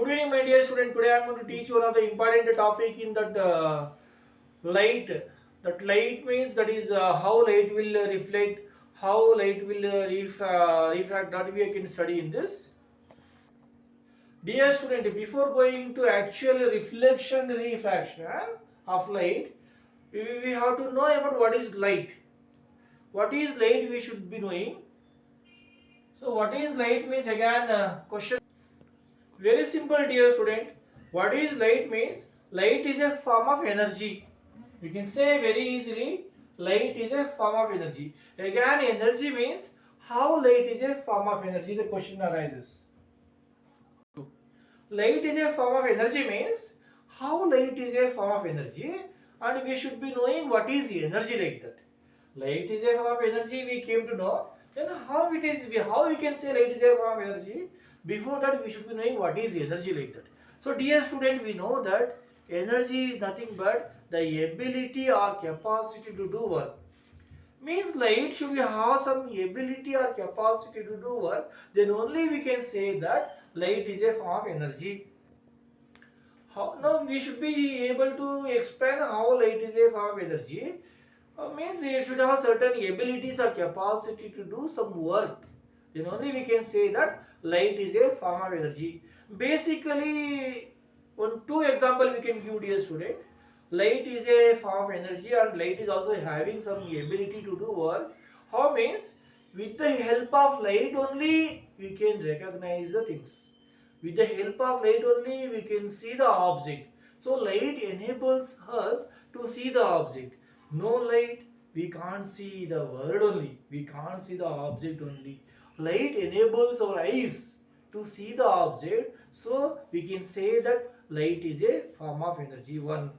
Good evening, my dear student. Today I am going to teach you one of the important topic in that light. That light means that is how light will reflect, how light will refract. That we can study in this. Dear student, before going to actual reflection refraction of light, we have to know about what is light. What is light? We should be knowing. So what is light means again question. Very simple, dear student. What is light means? Light is a form of energy. We can say very easily, light is a form of energy. Again, energy means how light is a form of energy. The question arises. Light is a form of energy means how light is a form of energy, and we should be knowing what is energy like that. Light is a form of energy. We came to know. Then how it is? How we can say light is a form of energy? Before that, we should be knowing what is energy like that. So, dear student, we know that energy is nothing but the ability or capacity to do work. Means light should have some ability or capacity to do work. Then only we can say that light is a form of energy. Now we should be able to explain how light is a form of energy. Means it should have certain abilities or capacity to do some work. Then only we can say that light is a form of energy. Basically, one two example we can give, dear student. Light is a form of energy and light is also having some ability to do work. How means with the help of light only we can recognize the things. With the help of light only we can see the object. So light enables us to see the object. No light, we can't see the world only. We can't see the object only. Light enables our eyes to see the object. So we can say that light is a form of energy. One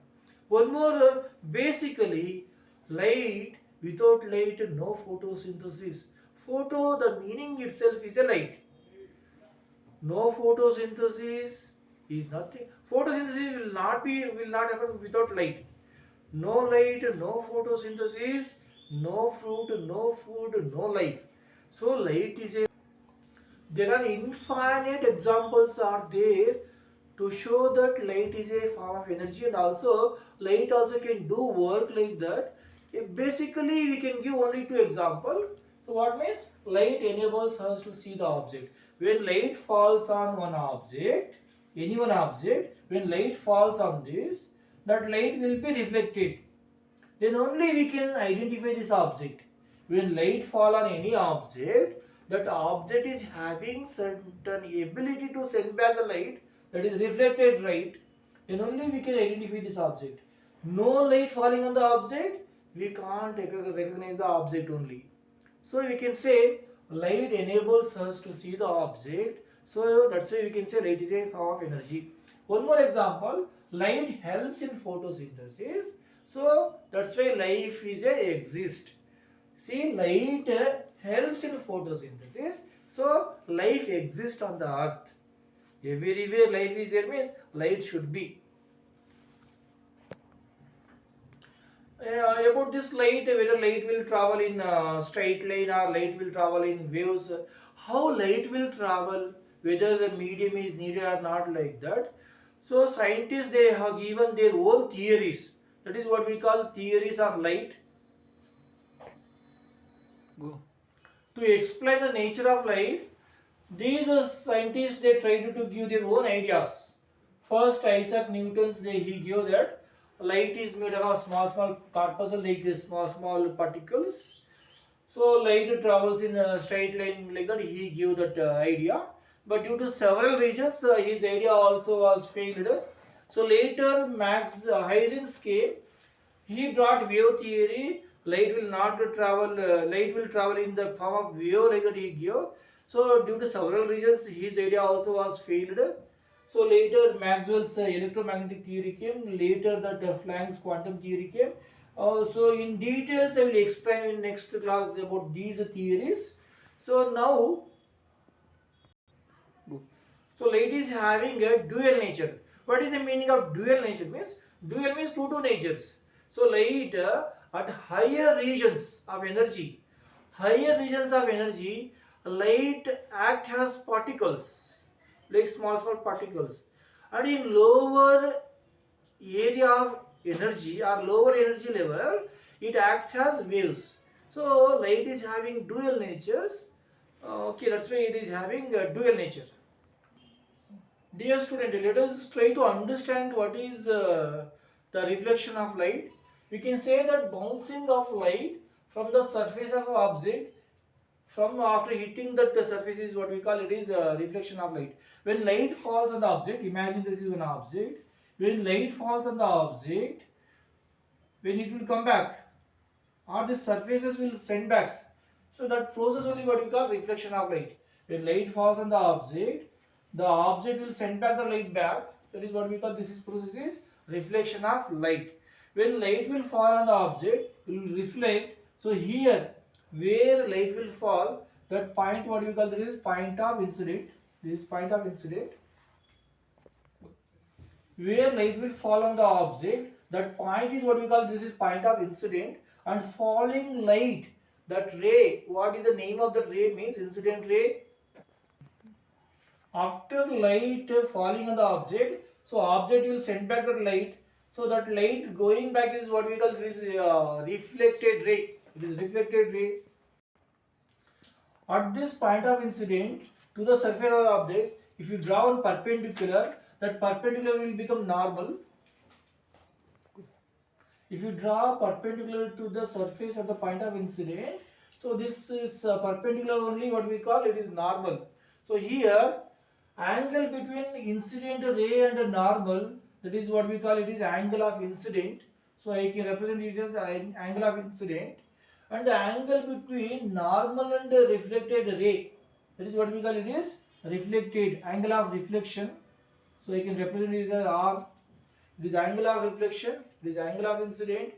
more, basically, light, without light, no photosynthesis. Photo, the meaning itself is a light. No photosynthesis is nothing. Photosynthesis will not happen without light. No light, no photosynthesis, no fruit, no food, no life. So light is a, there are infinite examples are there to show that light is a form of energy, and also light also can do work like that. Basically we can give only two examples. So what means light enables us to see the object. When light falls on one object, any one object, when light falls on this, that light will be reflected. Then only we can identify this object. When light fall on any object, that object is having certain ability to send back the light, that is reflected light. Then only we can identify this object. No light falling on the object, we can't recognize the object only. So we can say light enables us to see the object. So that's why we can say light is a form of energy. One more example, light helps in photosynthesis. So that's why life is a exist. See, light helps in photosynthesis. So life exists on the earth. Everywhere life is there means light should be. About this light, whether light will travel in straight line or light will travel in waves, how light will travel, whether the medium is needed or not, like that. So scientists, they have given their own theories. That is what we call theories on light. Go. To explain the nature of light, these scientists, they tried to give their own ideas. First, Isaac Newton's, he gave that light is made of small corpuscle, like this small particles. So light travels in a straight line like that. He gave that idea, but due to several reasons, his idea also was failed. So later, Max Huygens came. He brought wave theory. Light will not travel. Light will travel in the form of wave like that. He gave. So due to several reasons, his idea also was failed. So later Maxwell's electromagnetic theory came. Later that Planck's quantum theory came. So in details I will explain in next class about these theories. So now, so light is having a dual nature. What is the meaning of dual nature? Means dual means two natures. So light at higher regions of energy, light act as particles, like small particles. and in lower area of energy or lower energy level, it acts as waves. So light is having dual natures. Okay, that's why it is having a dual nature. Dear student, let us try to understand what is the reflection of light. We can say that bouncing of light from the surface of an object from after hitting that surface is what we call it is a reflection of light. When light falls on the object, imagine this is an object. When light falls on the object, when it will come back, or the surfaces will send back. So that process only what we call reflection of light. When light falls on the object will send back the light back. That is what we call this is process is reflection of light. When light will fall on the object, it will reflect. So here, where light will fall, that point what we call this is point of incident. This is point of incident. Where light will fall on the object, that point is what we call this is point of incident, and falling light, that ray, what is the name of the ray means incident ray. After light falling on the object, so object will send back that light. So that light going back is what we call this reflected ray. It is reflected ray. At this point of incident to the surface of the object, if you draw one perpendicular, that perpendicular will become normal. If you draw perpendicular to the surface at the point of incident, so this is perpendicular only what we call it is normal. So here angle between incident ray and normal, that is what we call it is angle of incident. So I can represent it as angle of incident, and the angle between normal and reflected ray, that is what we call it is reflected angle of reflection. So I can represent it as R. This angle of reflection, this angle of incident.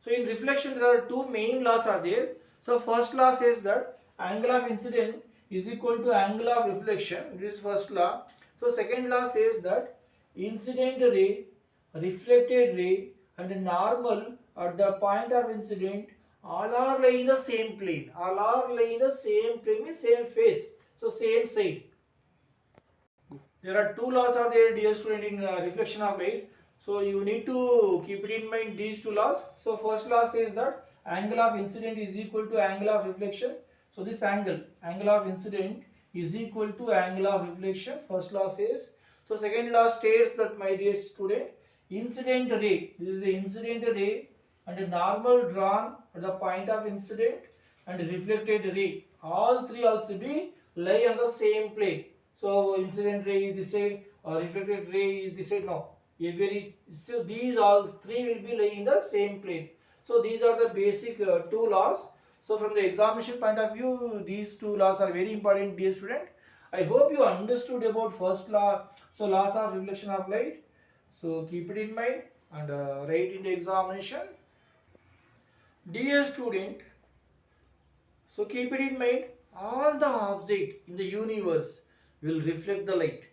So in reflection there are two main laws are there. So first law says that angle of incident is equal to angle of reflection. This is first law. So second law says that incident ray, reflected ray and normal at the point of incident all are lying in the same plane. All are lying in the same plane means same face. So same side. There are two laws are there, dear student, in reflection of light. So you need to keep it in mind these two laws. So first law says that angle of incident is equal to angle of reflection. So this angle of incident is equal to angle of reflection. First law says. So second law states that, my dear student, incident ray, this is the incident ray and a normal drawn at the point of incident and reflected ray. All three also be lie on the same plane. So incident ray is this side or reflected ray is this side. No. So these all three will be lying in the same plane. So these are the basic two laws. So from the examination point of view, these two laws are very important, dear student. I hope you understood about first law. So laws of reflection of light. So keep it in mind and write in the examination. Dear student, so keep it in mind, all the objects in the universe will reflect the light.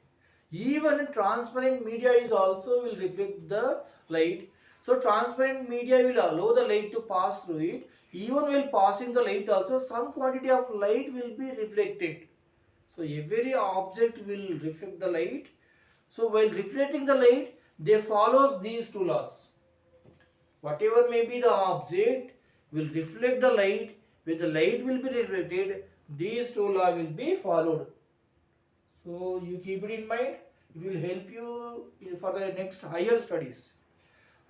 Even transparent media is also will reflect the light. So transparent media will allow the light to pass through it. Even while passing the light also, some quantity of light will be reflected. So every object will reflect the light. So while reflecting the light, they follows these two laws. Whatever may be the object will reflect the light. When the light will be reflected, these two laws will be followed. So you keep it in mind. It will help you for the next higher studies.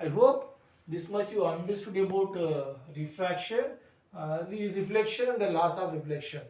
I hope this much you understood about refraction, reflection and the laws of reflection.